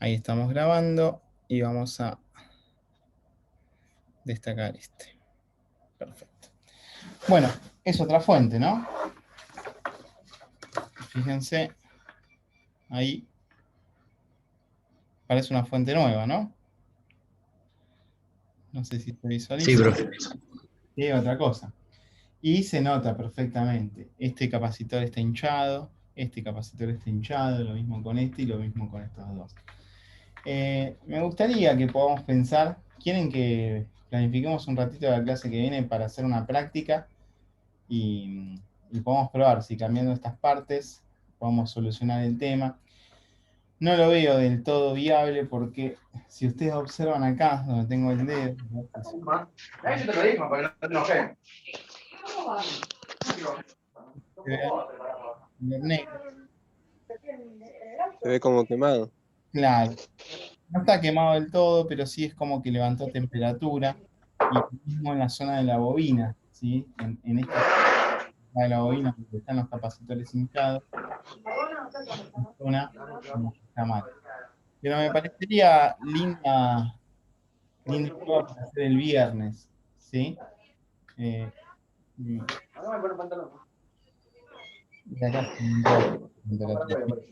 Ahí estamos grabando y vamos a destacar este. Perfecto. Bueno, es otra fuente, ¿no? Fíjense, ahí parece una fuente nueva, ¿no? No sé si se Sí, visualiza. profe. Sí, otra cosa. Y se nota perfectamente. Este capacitor está hinchado, este capacitor está hinchado, lo mismo con este y lo mismo con estos dos. Me gustaría que podamos pensar, ¿quieren que planifiquemos un ratito de la clase que viene para hacer una práctica? Y podemos probar si cambiando estas partes podemos solucionar el tema. No lo veo del todo viable porque si ustedes observan acá, donde tengo el dedo, negro, Se ve como quemado. claro, no está quemado del todo, pero sí es como que levantó temperatura y lo mismo en la zona de la bobina, ¿sí? En esta zona de la bobina donde están los capacitores hinchados, es zona como que está mal. Pero me parecería linda prueba para hacer el viernes, ¿sí? Eh, y y acá se aumentó la temperatura.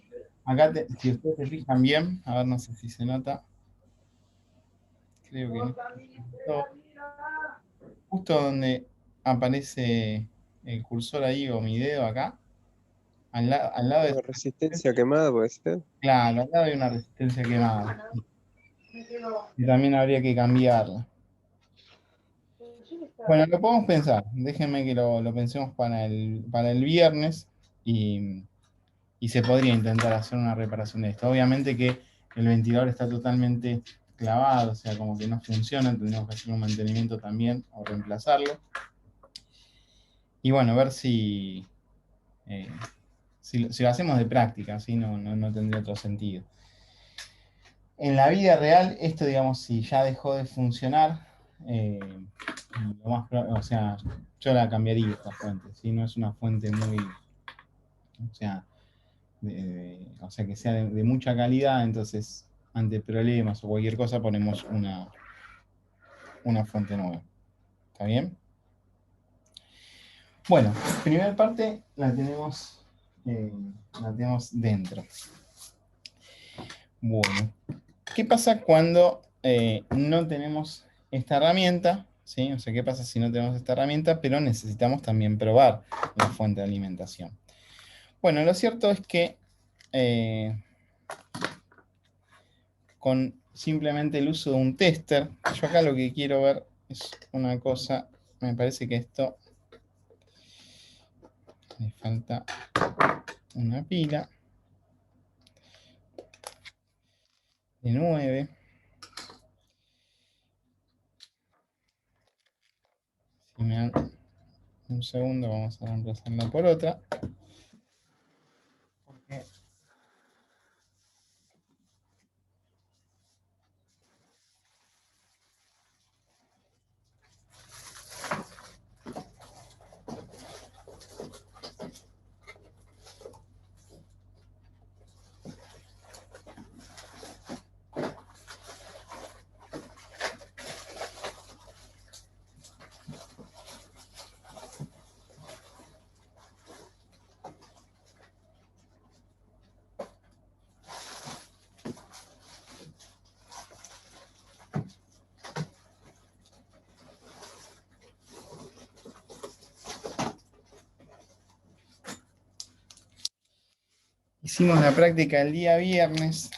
Acá, si ustedes se fijan bien, a ver, no sé si se nota, creo que no. Justo donde aparece el cursor ahí o mi dedo acá, al lado de Una resistencia quemada puede ser. claro, al lado hay una resistencia quemada. Y también habría que cambiarla. Bueno, lo podemos pensar. Déjenme que lo pensemos para el viernes y, y se podría intentar hacer una reparación de esto. Obviamente que el ventilador está totalmente clavado, o sea, como que no funciona, tendríamos que hacer un mantenimiento también o reemplazarlo. Y bueno, ver eh, si lo hacemos de práctica, así no tendría otro sentido. En la vida real, esto, digamos, si ya dejó de funcionar, o sea, yo la cambiaría esta fuente, ¿sí? No es una fuente muy, o sea, o sea que sea de mucha calidad, entonces ante problemas o cualquier cosa ponemos una fuente nueva. ¿Está bien? Bueno, primera parte eh, la tenemos dentro. Bueno, ¿qué pasa cuando no tenemos esta herramienta? ¿Sí? O sea, ¿qué pasa si no tenemos esta herramienta, pero necesitamos también probar la fuente de alimentación? Bueno, lo cierto es que con simplemente el uso de un tester, yo acá lo que quiero ver es una cosa, me parece que esto le falta una pila de 9. Si me dan un segundo, vamos a reemplazarla por otra. Porque hicimos la práctica el día viernes,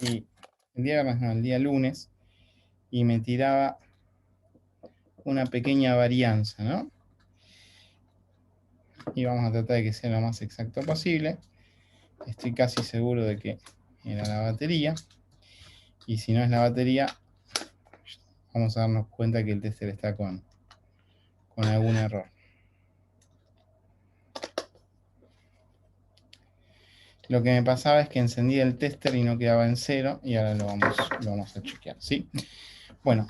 y el día viernes no, el día lunes, y me tiraba una pequeña varianza, ¿no? Y vamos a tratar de que sea lo más exacto posible. Estoy casi seguro de que era la batería. Y si no es la batería, vamos a darnos cuenta que el tester está con algún error. Lo que me pasaba es que encendía el tester y no quedaba en 0, y ahora lo vamos a chequear, ¿sí? Bueno,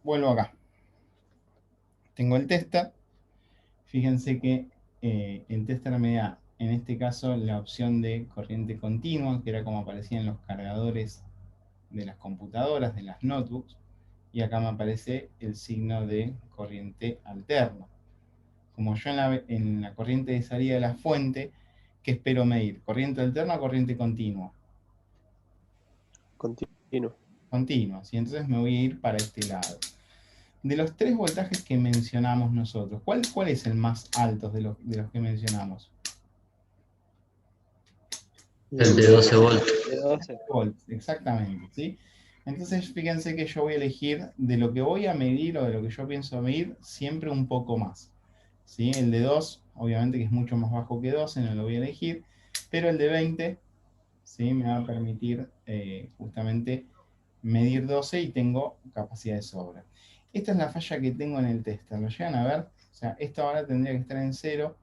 vuelvo acá. Tengo el tester. Fíjense que el tester me da en este caso la opción de corriente continua, que era como aparecía en los cargadores de las computadoras, de las notebooks, y acá me aparece el signo de corriente alterna. Como yo en la corriente de salida de la fuente, ¿qué espero medir? ¿Corriente alterna o corriente continua? Continuo. Continua, ¿sí? Entonces me voy a ir para este lado. De los 3 voltajes que mencionamos nosotros, ¿cuál es el más alto de los que mencionamos? El de 12 volts. De 12. Volts, exactamente, ¿sí? Entonces fíjense que yo voy a elegir de lo que voy a medir o de lo que yo pienso medir siempre un poco más, ¿sí? El de 2, obviamente que es mucho más bajo que 12, no lo voy a elegir, pero el de 20, ¿sí? Me va a permitir justamente medir 12 y tengo capacidad de sobra. Esta es la falla que tengo en el tester, ¿lo llegan a ver? O sea, esto ahora tendría que estar en 0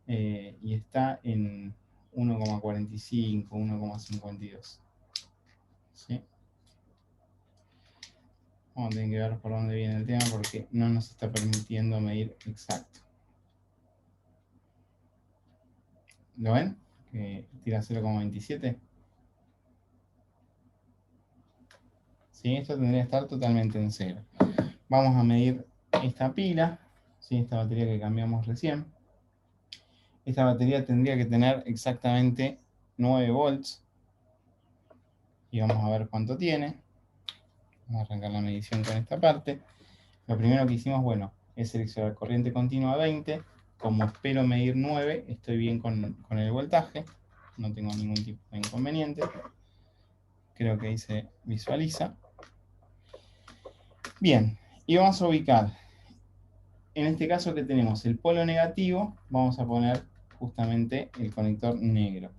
y está en 1,45, 1,52. ¿Sí? Vamos a tener que ver por dónde viene el tema porque no nos está permitiendo medir exacto. ¿Lo ven? Que tira 0,27. ¿Sí? Esto tendría que estar totalmente en 0. Vamos a medir esta pila, ¿sí? Esta batería que cambiamos recién. Esta batería tendría que tener exactamente 9 volts. Y vamos a ver cuánto tiene. Vamos a arrancar la medición con esta parte. Lo primero que hicimos, bueno, es seleccionar corriente continua 20. Como espero medir 9, estoy bien con el voltaje. No tengo ningún tipo de inconveniente. Creo que ahí se visualiza. Bien, y vamos a ubicar. En este caso que tenemos el polo negativo, vamos a poner justamente el conector negro.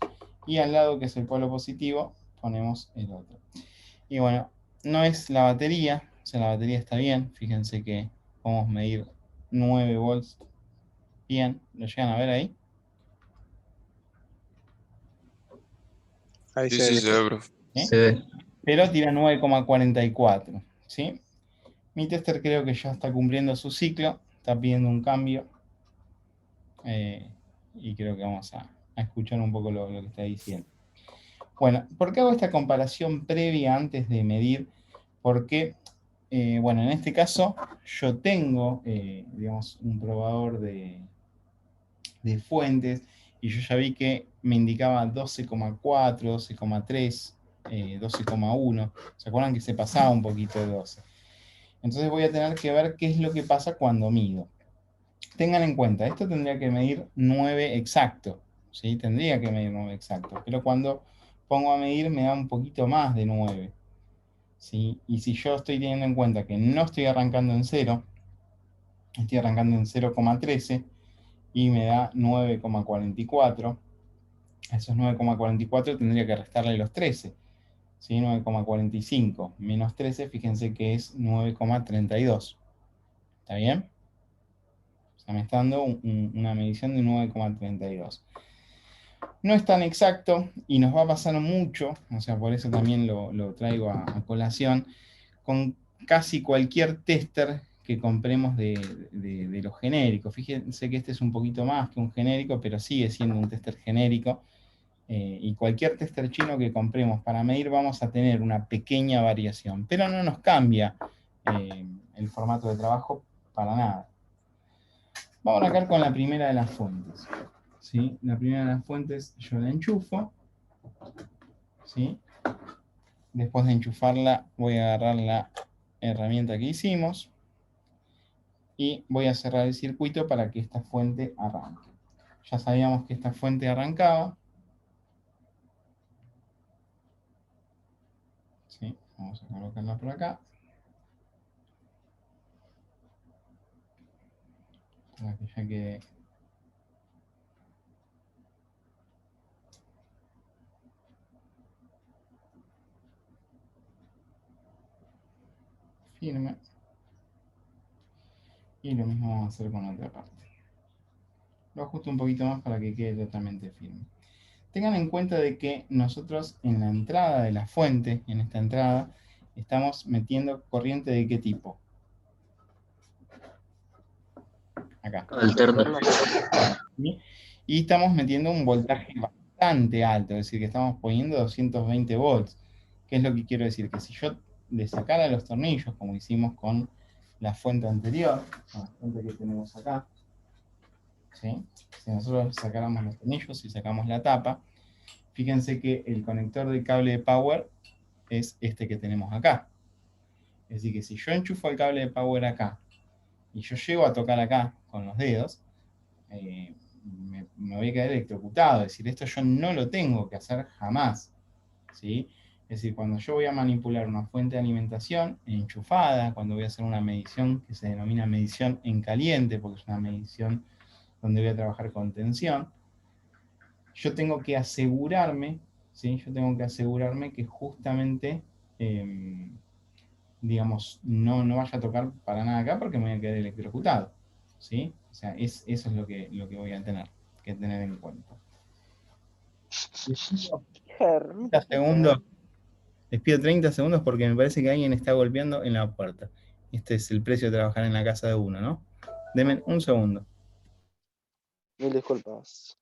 Y al lado que es el polo positivo, ponemos el otro. Y bueno, no es la batería, o sea, la batería está bien. Fíjense que podemos medir 9 volts. Bien, ¿lo llegan a ver ahí? Ahí Sí, se sí, ve. se ve, profe. ¿Sí? Se ve. Pero tira 9,44. ¿Sí? Mi tester creo que ya está cumpliendo su ciclo, está pidiendo un cambio. Y creo que vamos a escuchar un poco lo que está diciendo. Bueno, ¿por qué hago esta comparación previa antes de medir? Porque, bueno, en este caso yo tengo, digamos, un probador de fuentes y yo ya vi que me indicaba 12,4, 12,3, 12,1. ¿Se acuerdan que se pasaba un poquito de 12? Entonces voy a tener que ver qué es lo que pasa cuando mido. Tengan en cuenta, esto tendría que medir 9 exacto, ¿sí? Tendría que medir 9 exacto, pero cuando pongo a medir me da un poquito más de 9, ¿sí? Y si yo estoy teniendo en cuenta que no estoy arrancando en 0, estoy arrancando en 0,13 y me da 9,44, esos 9,44 tendría que restarle los 13, ¿sí? 9,45 menos 13, fíjense que es 9,32. ¿Está bien? O sea, me está dando una medición de 9,32. No es tan exacto y nos va a pasar mucho, o sea, por eso también lo traigo a colación, con casi cualquier tester que compremos de los genéricos. Fíjense que este es un poquito más que un genérico, pero sigue siendo un tester genérico. Y cualquier tester chino que compremos para medir vamos a tener una pequeña variación, pero no nos cambia el formato de trabajo para nada. Vamos a arrancar con la primera de las fuentes. ¿Sí? La primera de las fuentes yo la enchufo. ¿Sí? Después de enchufarla voy a agarrar la herramienta que hicimos y voy a cerrar el circuito para que esta fuente arranque. Ya sabíamos que esta fuente arrancaba. ¿Sí? Vamos a colocarla por acá. Para que ya quede firme. Y lo mismo vamos a hacer con la otra parte. Lo ajusto un poquito más para que quede totalmente firme. Tengan en cuenta de que nosotros en la entrada de la fuente, en esta entrada, estamos metiendo corriente de qué tipo. Acá. Alterna. ¿Sí? Y estamos metiendo un voltaje bastante alto, es decir, que estamos poniendo 220 volts. ¿Qué es lo que quiero decir? Que si yo le sacara los tornillos, como hicimos con la fuente anterior, con la fuente que tenemos acá, ¿sí? Si nosotros sacáramos los tornillos y sacamos la tapa, fíjense que el conector de cable de power es este que tenemos acá. Es decir, que si yo enchufo el cable de power acá y yo llego a tocar acá con los dedos, me voy a quedar electrocutado. Es decir, esto yo no lo tengo que hacer jamás. ¿Sí? Es decir, cuando yo voy a manipular una fuente de alimentación enchufada, cuando voy a hacer una medición que se denomina medición en caliente, porque es una medición donde voy a trabajar con tensión, yo tengo que asegurarme, ¿sí? Yo tengo que asegurarme que justamente, digamos, no vaya a tocar para nada acá porque me voy a quedar electrocutado, ¿sí? O sea, eso es lo que voy a tener que tener en cuenta. Les pido 30 segundos, les pido 30 segundos porque me parece que alguien está golpeando en la puerta. Este es el precio de trabajar en la casa de uno, ¿no? Denme un segundo. Mil disculpas.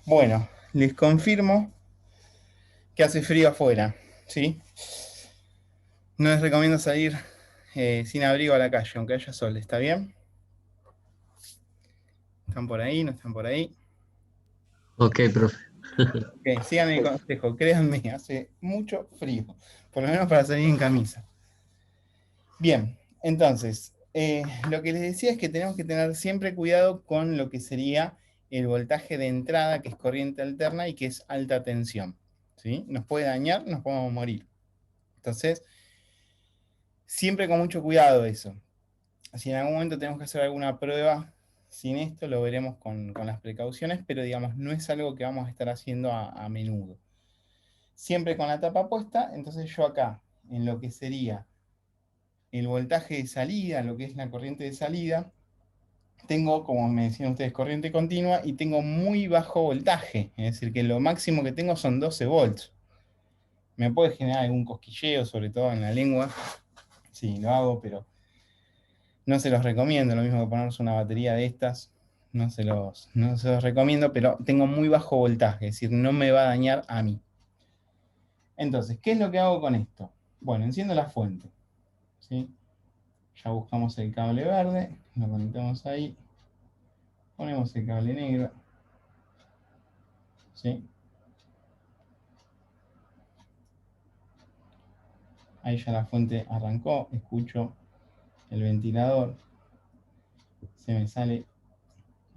Bueno, les confirmo que hace frío afuera, ¿sí? No les recomiendo salir sin abrigo a la calle, aunque haya sol, ¿está bien? ¿Están por ahí? ¿No están por ahí? Ok, profe. Ok, sigan el consejo, créanme, hace mucho frío, por lo menos para salir en camisa. Bien, entonces, lo que les decía es que tenemos que tener siempre cuidado con lo que sería el voltaje de entrada, que es corriente alterna y que es alta tensión, ¿sí? Nos puede dañar, nos podemos morir. Entonces, siempre con mucho cuidado eso. Si en algún momento tenemos que hacer alguna prueba sin esto, lo veremos con las precauciones, pero digamos, no es algo que vamos a estar haciendo a menudo. Siempre con la tapa puesta, entonces yo acá, en lo que sería el voltaje de salida, lo que es la corriente de salida, tengo, como me decían ustedes, corriente continua y tengo muy bajo voltaje, es decir, que lo máximo que tengo son 12 volts. Me puede generar algún cosquilleo, sobre todo en la lengua, sí, lo hago, pero no se los recomiendo, lo mismo que ponerse una batería de estas, no se los recomiendo, pero tengo muy bajo voltaje, es decir, no me va a dañar a mí. Entonces, ¿qué es lo que hago con esto? Bueno, enciendo la fuente, ¿sí? Ya buscamos el cable verde, lo conectamos ahí, ponemos el cable negro, ¿sí? Ahí ya la fuente arrancó, escucho el ventilador, se me sale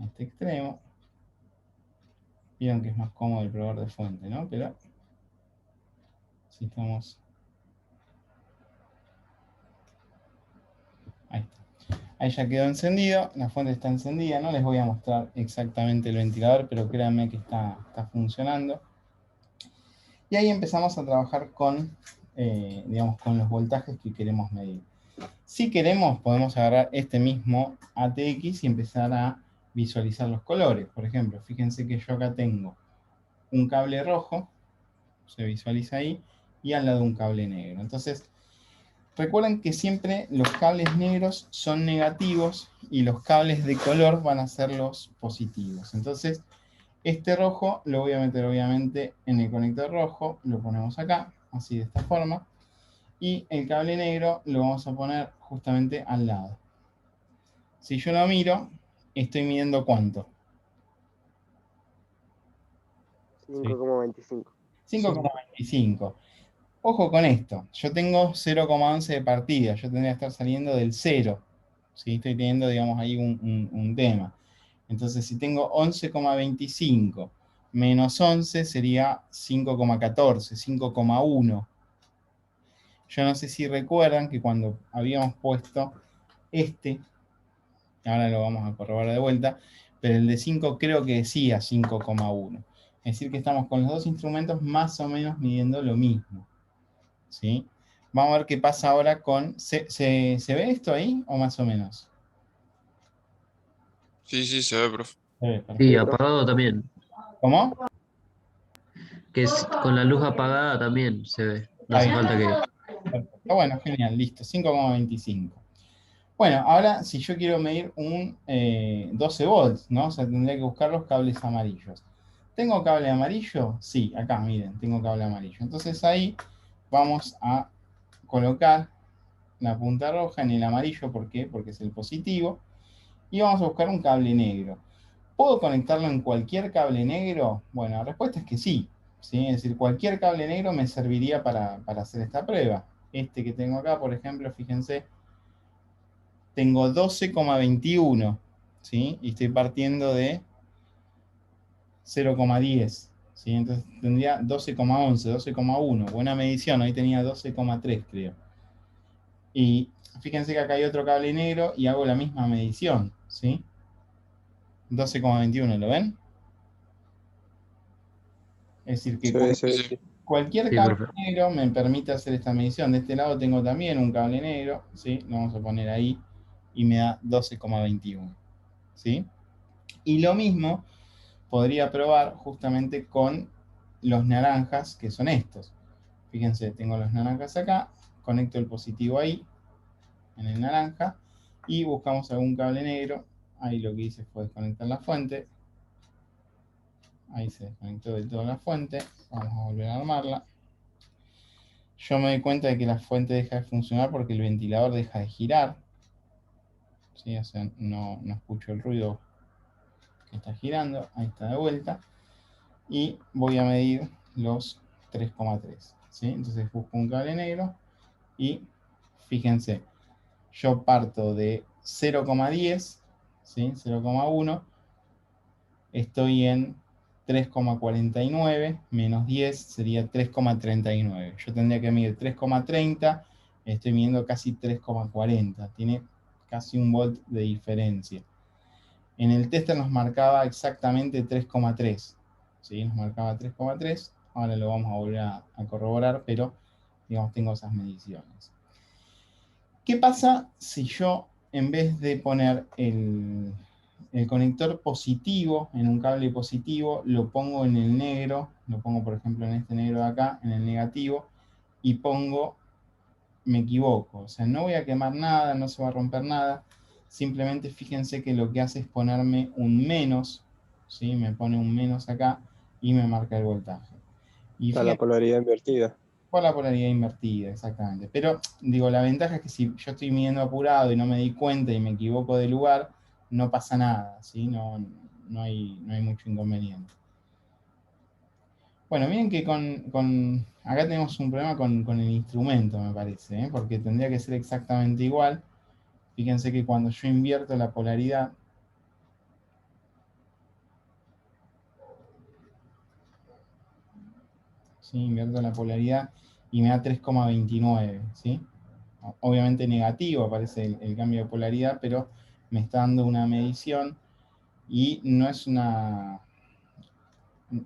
a este extremo. Vieron que es más cómodo el probador de fuente, ¿no? Pero si estamos... Ahí está. Ahí ya quedó encendido, la fuente está encendida, no les voy a mostrar exactamente el ventilador, pero créanme que está funcionando. Y ahí empezamos a trabajar con, digamos, con los voltajes que queremos medir. Si queremos, podemos agarrar este mismo ATX y empezar a visualizar los colores. Por ejemplo, fíjense que yo acá tengo un cable rojo, se visualiza ahí, y al lado un cable negro. Entonces, recuerden que siempre los cables negros son negativos y los cables de color van a ser los positivos. Entonces, este rojo lo voy a meter obviamente en el conector rojo, lo ponemos acá, así de esta forma, y el cable negro lo vamos a poner justamente al lado. Si yo lo miro, estoy midiendo ¿cuánto? 5,25. 5,25. Ojo con esto, yo tengo 0,11 de partida, yo tendría que estar saliendo del 0. ¿Sí? Estoy teniendo, digamos, ahí un tema. Entonces, si tengo 11,25 menos 11 sería 5,14, 5,1. Yo no sé si recuerdan que cuando habíamos puesto este, ahora lo vamos a corroborar de vuelta, pero el de 5 creo que decía 5,1. Es decir, que estamos con los dos instrumentos más o menos midiendo lo mismo. ¿Sí? Vamos a ver qué pasa ahora con... ¿Se ve esto ahí o más o menos? Sí, sí, se ve, profe. Se ve, Sí, perfecto. apagado también. ¿Cómo? Que es con la luz apagada también se ve. No Está hace bien. falta que... Perfecto. Bueno, genial, listo. 5,25. Bueno, ahora si yo quiero medir un 12 volts, ¿no? O sea, tendría que buscar los cables amarillos. ¿Tengo cable amarillo? Sí, acá, miren, tengo cable amarillo. Entonces ahí vamos a colocar la punta roja en el amarillo. ¿Por qué? Porque es el positivo. Y vamos a buscar un cable negro. ¿Puedo conectarlo en cualquier cable negro? Bueno, la respuesta es que sí. ¿Sí? Es decir, cualquier cable negro me serviría para hacer esta prueba. Este que tengo acá, por ejemplo, fíjense, tengo 12,21, ¿sí? Y estoy partiendo de 0,10, ¿sí? Entonces tendría 12,11, 12,1. Buena medición, ahí tenía 12,3, creo. Y fíjense que acá hay otro cable negro y hago la misma medición, ¿sí? 12,21, ¿lo ven? Es decir, que Sí, Sí, sí, sí. sí. cualquier Sí, cable profe. negro me permite hacer esta medición. De este lado tengo también un cable negro, ¿sí? Lo vamos a poner ahí y me da 12,21, ¿sí? Y lo mismo podría probar justamente con los naranjas, que son estos. Fíjense, tengo los naranjas acá, conecto el positivo ahí, en el naranja, y buscamos algún cable negro. Ahí lo que hice fue desconectar la fuente. Ahí se desconectó del todo la fuente. Vamos a volver a armarla. Yo me doy cuenta de que la fuente deja de funcionar porque el ventilador deja de girar. ¿Sí? O sea, no escucho el ruido que está girando. Ahí está de vuelta. Y voy a medir los 3,3. ¿Sí? Entonces busco un cable negro y fíjense, yo parto de 0,10, ¿sí? 0,1, estoy en 3,49, menos 10 sería 3,39. Yo tendría que medir 3,30, estoy midiendo casi 3,40. Tiene casi 1 volt de diferencia. En el tester nos marcaba exactamente 3,3. ¿Sí? Nos marcaba 3,3. Ahora lo vamos a volver a corroborar, pero digamos tengo esas mediciones. ¿Qué pasa si yo, en vez de poner el conector positivo en un cable positivo, lo pongo en el negro, lo pongo por ejemplo en este negro de acá, en el negativo, y me equivoco? O sea, no voy a quemar nada, no se va a romper nada, simplemente fíjense que lo que hace es ponerme un menos, ¿sí? Me pone un menos acá y me marca el voltaje. Y Está la fíjense, polaridad invertida. por la polaridad invertida, exactamente. Pero, digo, la ventaja es que si yo estoy midiendo apurado y no me di cuenta y me equivoco de lugar, no pasa nada, ¿sí? No hay mucho inconveniente. Bueno, miren que acá tenemos un problema con el instrumento, me parece, ¿eh? Porque tendría que ser exactamente igual. Fíjense que cuando yo invierto la polaridad, ¿sí? Invierto la polaridad y me da 3,29, ¿sí? Obviamente negativo aparece el cambio de polaridad, pero me está dando una medición y no es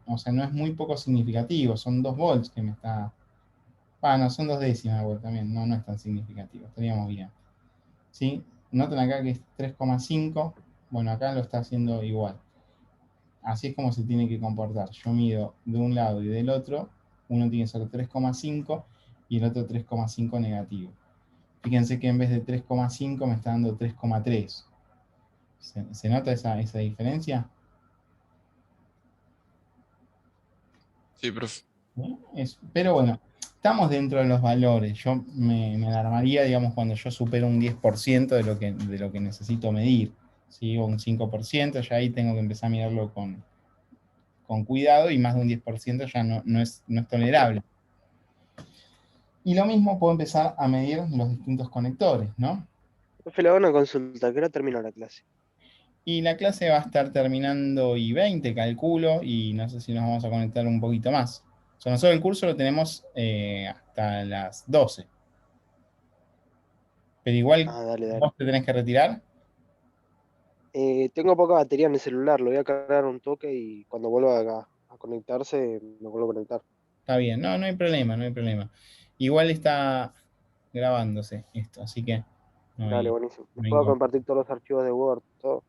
o sea, no es muy poco significativo, son 2 volts que me está, no, son 2 décimas de volt también, no es tan significativo, estaríamos bien. ¿Sí? Noten acá que es 3,5, bueno, acá lo está haciendo igual. Así es como se tiene que comportar. Yo mido de un lado y del otro, uno tiene que ser 3,5 y el otro 3,5 negativo. Fíjense que en vez de 3,5 me está dando 3,3. ¿Se nota esa diferencia? Sí, profe. ¿Sí? Pero bueno, estamos dentro de los valores. Yo me alarmaría, digamos, cuando yo supero un 10% de lo que necesito medir. ¿Sí? O un 5%, ya ahí tengo que empezar a mirarlo con cuidado, y más de un 10% ya no es tolerable. Y lo mismo puedo empezar a medir los distintos conectores, ¿no? Profe, le hago una consulta. ¿A qué hora termina la clase? Y la clase va a estar terminando y 20, calculo, y no sé si nos vamos a conectar un poquito más. O sea, nosotros el curso lo tenemos hasta las 12. Pero igual, Dale, dale. vos te tenés que retirar. Tengo poca batería en el celular, lo voy a cargar un toque y cuando vuelva a conectarse, me vuelvo a conectar. Está bien, no hay problema, no hay problema. Igual está grabándose esto, así que no Dale, hay, buenísimo. Les no hay puedo inconveniente. compartir todos los archivos de Word, todo.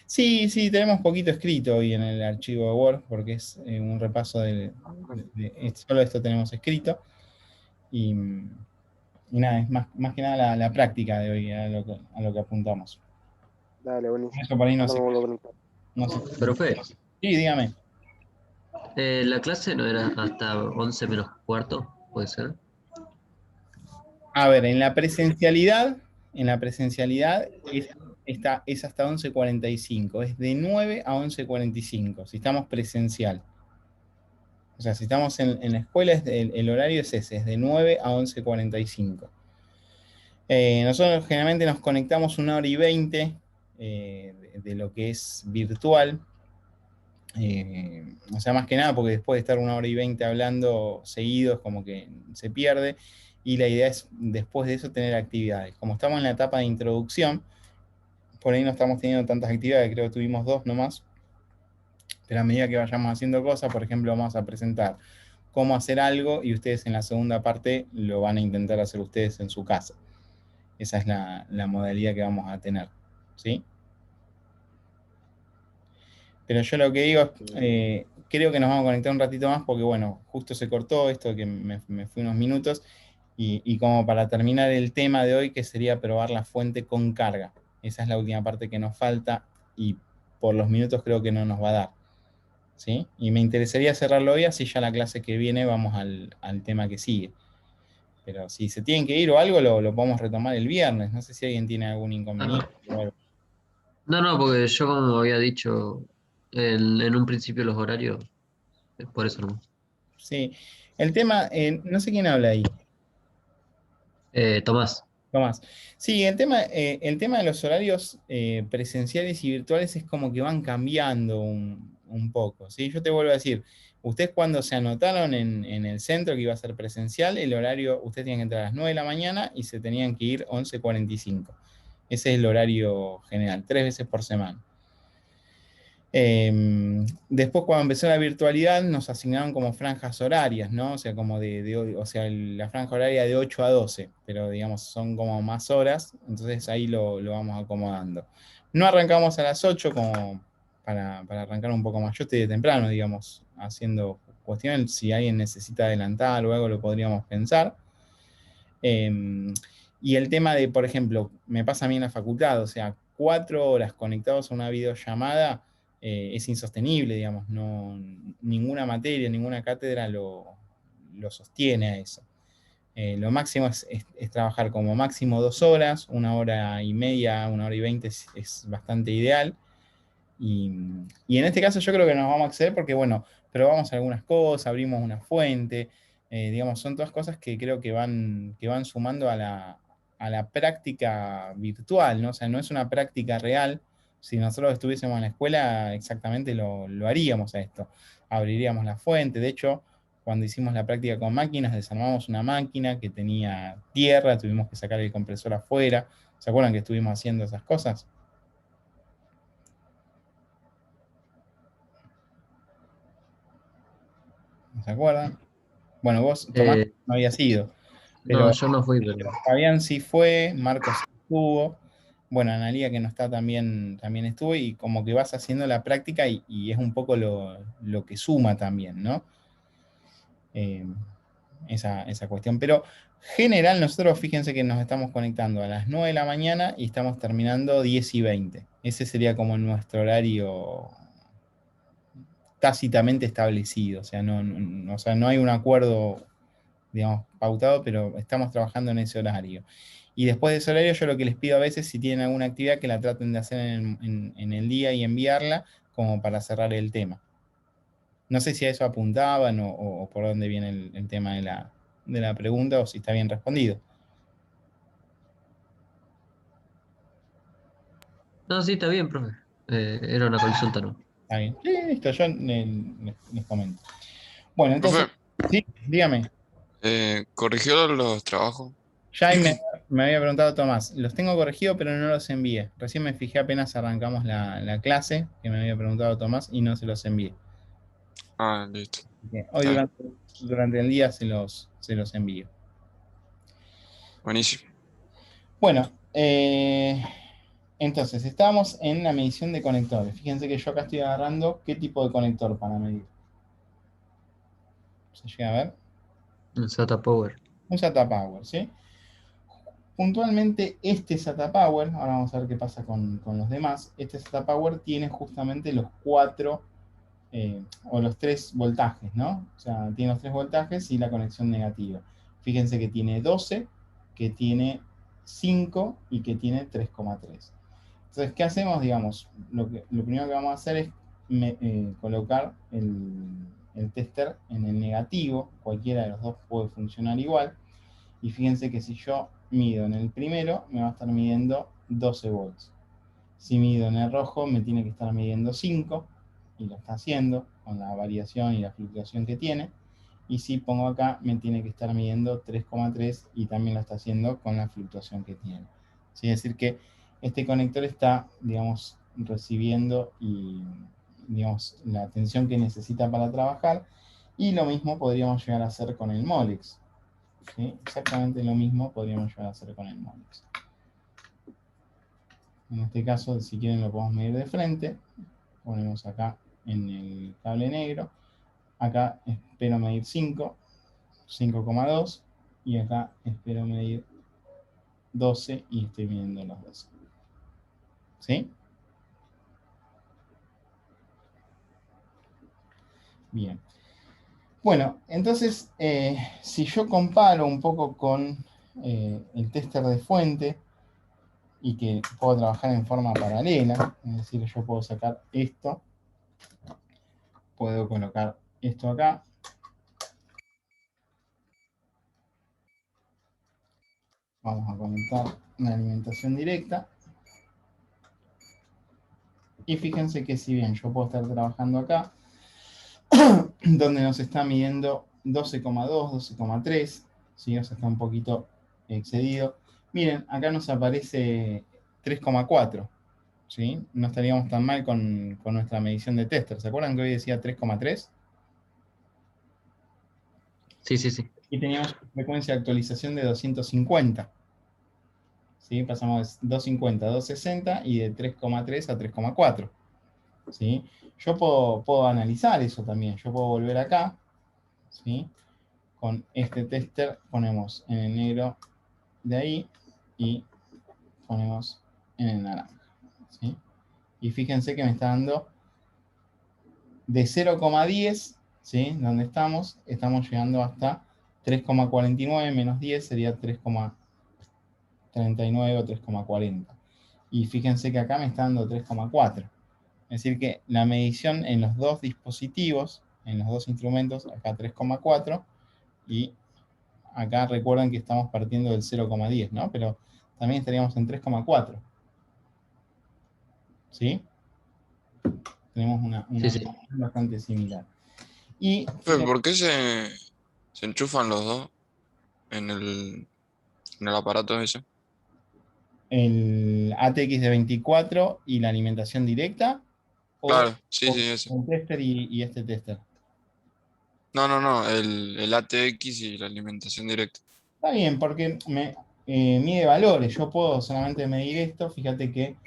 Sí, tenemos poquito escrito hoy en el archivo de Word, porque es un repaso solo esto tenemos escrito. Y nada, es más que nada la práctica de hoy, a lo que apuntamos. Dale, buenísimo. Eso por ahí no Ahora sé. me vuelvo a conectar. No sé. Profe, Sí, dígame. la clase no era hasta 11 menos cuarto, ¿puede ser? A ver, en la presencialidad es hasta 11:45, es de 9 a 11:45, si estamos presencial. O sea, si estamos en la escuela, el horario es ese, es de 9 a 11:45. Nosotros generalmente nos conectamos 1 hora y 20 de lo que es virtual. O sea, más que nada porque después de estar 1 hora y 20 hablando seguidos, como que se pierde. Y la idea es, después de eso, tener actividades. Como estamos en la etapa de introducción, por ahí no estamos teniendo tantas actividades, creo que tuvimos 2 nomás. Pero a medida que vayamos haciendo cosas, por ejemplo, vamos a presentar cómo hacer algo y ustedes en la segunda parte lo van a intentar hacer ustedes en su casa. Esa es la modalidad que vamos a tener, ¿sí? Pero yo lo que digo es, creo que nos vamos a conectar un ratito más porque, bueno, justo se cortó esto, que me fui unos minutos, y como para terminar el tema de hoy, que sería probar la fuente con carga. Esa es la última parte que nos falta y por los minutos creo que no nos va a dar. ¿sí? Y me interesaría cerrarlo hoy, así ya la clase que viene vamos al tema que sigue. Pero si se tienen que ir o algo, lo podemos retomar el viernes. No sé si alguien tiene algún inconveniente o algo. No, porque yo como había dicho en un principio los horarios, por eso no. Sí, el tema, no sé quién habla ahí. Tomás. Tomás. Sí, el tema de los horarios presenciales y virtuales es como que van cambiando un poco, ¿sí? Yo te vuelvo a decir, ustedes cuando se anotaron en el centro que iba a ser presencial, el horario, ustedes tenían que entrar a las 9 de la mañana y se tenían que ir 11:45. Ese es el horario general, 3 veces por semana. Después, cuando empezó la virtualidad, nos asignaron como franjas horarias, ¿no? O sea, como o sea, la franja horaria de 8 a 12, pero digamos, son como más horas, entonces ahí lo vamos acomodando. No arrancamos a las 8 como para arrancar un poco más. Yo estoy de temprano, digamos, haciendo cuestiones. Si alguien necesita adelantar o algo, lo podríamos pensar. Y el tema de, por ejemplo, me pasa a mí en la facultad, o sea, 4 horas conectados a una videollamada es insostenible, digamos, no, ninguna materia, ninguna cátedra lo sostiene a eso. Lo máximo es trabajar como máximo 2 horas, 1 hora y media, 1 hora y 20 es bastante ideal. Y en este caso yo creo que nos vamos a acceder porque, bueno, probamos algunas cosas, abrimos una fuente, digamos, son todas cosas que creo que van sumando a la práctica virtual, ¿no? O sea, no es una práctica real. Si nosotros estuviésemos en la escuela, exactamente lo haríamos a esto. Abriríamos la fuente. De hecho, cuando hicimos la práctica con máquinas, desarmamos una máquina que tenía tierra, tuvimos que sacar el compresor afuera. ¿Se acuerdan que estuvimos haciendo esas cosas? ¿No se acuerdan? Bueno, vos, Tomás, Eh, no habías ido, no, pero yo no fui, pero Fabián sí fue, Marcos sí estuvo, bueno, Analía que no está también estuvo, y como que vas haciendo la práctica y es un poco lo que suma también, ¿no? Eh, esa cuestión. Pero general, nosotros fíjense que nos estamos conectando a las 9 de la mañana y estamos terminando 10:20. Ese sería como nuestro horario tácitamente establecido, o sea, no hay un acuerdo, digamos, pautado, pero estamos trabajando en ese horario. Y después de ese horario, yo lo que les pido a veces, si tienen alguna actividad, que la traten de hacer en el día y enviarla, como para cerrar el tema. No sé si a eso apuntaban o por dónde viene el tema de la pregunta, o si está bien respondido. no, sí, está bien, profe. Era una consulta, ¿no? Está bien. Sí, listo, yo les comento. Bueno, entonces, Profe, sí, dígame. ¿corrigió los trabajos? Ya ahí me había preguntado Tomás, los tengo corregidos, pero no los envié. Recién me fijé apenas arrancamos la clase, que me había preguntado Tomás, y no se los envié. Ah, listo. Así que hoy Está bien. durante el día se los envío. Buenísimo. Bueno, entonces, estamos en la medición de conectores. Fíjense que yo acá estoy agarrando qué tipo de conector para medir. ¿Se llega a ver? En SATA Power. Un SATA Power, ¿sí? Puntualmente este SATA Power, ahora vamos a ver qué pasa con los demás, este SATA Power tiene justamente los 4 o los 3 voltajes, ¿no? O sea, tiene los 3 voltajes y la conexión negativa. Fíjense que tiene 12, que tiene 5 y que tiene 3,3. Entonces, ¿qué hacemos? Digamos, lo primero que vamos a hacer es colocar el tester en el negativo. Cualquiera de los dos puede funcionar igual. Y fíjense que si yo mido en el primero, me va a estar midiendo 12 volts. Si mido en el rojo, me tiene que estar midiendo 5, y lo está haciendo con la variación y la fluctuación que tiene. Y si pongo acá, me tiene que estar midiendo 3,3 y también lo está haciendo con la fluctuación que tiene. ¿Sí? Es decir que este conector está, digamos, recibiendo digamos, la tensión que necesita para trabajar. Y lo mismo podríamos llegar a hacer con el Molex. ¿Sí? Exactamente lo mismo podríamos llegar a hacer con el Molex. En este caso, si quieren, lo podemos medir de frente. Ponemos acá en el cable negro. Acá espero medir 5, 5,2. Y acá espero medir 12 y estoy midiendo los 12. ¿Sí? Bien. Bueno, entonces, si yo comparo un poco con el tester de fuente y que puedo trabajar en forma paralela, es decir, yo puedo sacar esto, puedo colocar esto acá, vamos a conectar una alimentación directa, y fíjense que si bien yo puedo estar trabajando acá, donde nos está midiendo 12,2, 12,3, ¿sí? O sea, está un poquito excedido. Miren, acá nos aparece 3,4, ¿sí? No estaríamos tan mal con nuestra medición de tester. ¿Se acuerdan que hoy decía 3,3? Sí, sí, sí. Y teníamos frecuencia de actualización de 250. ¿Sí? Pasamos de 250 a 260 y de 3,3 a 3,4. ¿Sí? Yo puedo analizar eso también. Yo puedo volver acá, ¿sí? Con este tester ponemos en el negro de ahí y ponemos en el naranja, ¿sí? Y fíjense que me está dando de 0,10, ¿sí? Donde estamos llegando hasta 3,49 menos 10 sería 3,39 o 3,40. Y fíjense que acá me está dando 3,4. Es decir que la medición en los dos dispositivos, en los dos instrumentos, acá 3,4 y acá recuerden que estamos partiendo del 0,10, ¿no? Pero también estaríamos en 3,4. ¿Sí? Tenemos una Sí, sí. medición bastante similar. Y ¿Por qué se enchufan los dos en el aparato ese? el ATX de 24 y la alimentación directa, o Claro, sí, sí, ese. el tester y este tester. No, el ATX y la alimentación directa. Está bien, porque me mide valores. Yo puedo solamente medir esto. Fíjate que,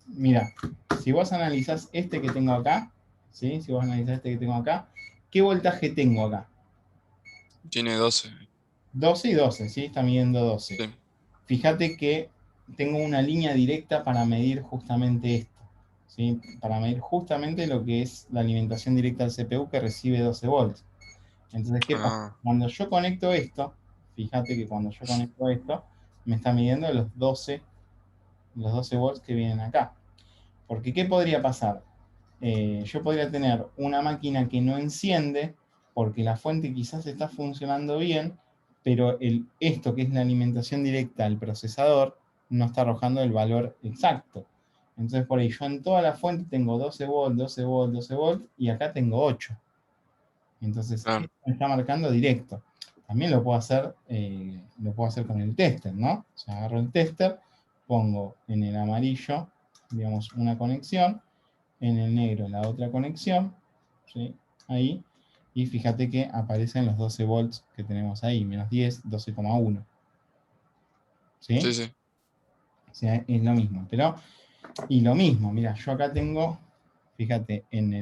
mira, si vos analizás este que tengo acá, ¿sí? Si vos analizás este que tengo acá, ¿qué voltaje tengo acá? Tiene 12. 12 y 12, ¿sí? Está midiendo 12. Sí. Fíjate que tengo una línea directa para medir justamente esto, ¿sí? Para medir justamente lo que es la alimentación directa al CPU que recibe 12 volts. Entonces, ¿qué pasa? Ah, Cuando yo conecto esto, fíjate que cuando yo conecto esto, me está midiendo los 12 volts que vienen acá. Porque, ¿qué podría pasar? Yo podría tener una máquina que no enciende porque la fuente quizás está funcionando bien, pero esto que es la alimentación directa al procesador no está arrojando el valor exacto. Entonces por ahí yo en toda la fuente tengo 12 volts, 12 volts, 12 volts y acá tengo 8. Entonces claro. esto me está marcando directo. También lo puedo hacer con el tester, ¿no? O sea, agarro el tester, pongo en el amarillo, digamos, una conexión, en el negro la otra conexión, ¿sí? Ahí, y fíjate que aparecen los 12 volts que tenemos ahí, menos 10, 12,1. ¿Sí? Sí, sí. O sea, es lo mismo. Y lo mismo, mira, yo acá tengo, fíjate, en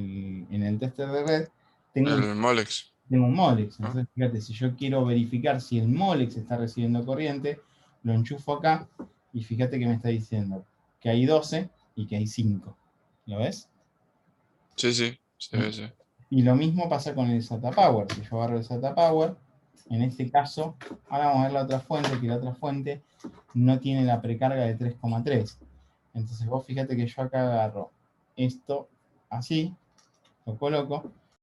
el tester de red, tengo El Molex. un Molex. ¿No? Entonces, fíjate, si yo quiero verificar si el Molex está recibiendo corriente, lo enchufo acá y fíjate que me está diciendo que hay 12 y que hay 5. ¿Lo ves? Sí, sí. Se ve, se ve. Y lo mismo pasa con el SATA Power. Si yo agarro el SATA Power, en este caso, ahora vamos a ver la otra fuente, que la otra fuente no tiene la precarga de 3,3. Entonces vos fíjate que yo acá agarro esto así, lo coloco,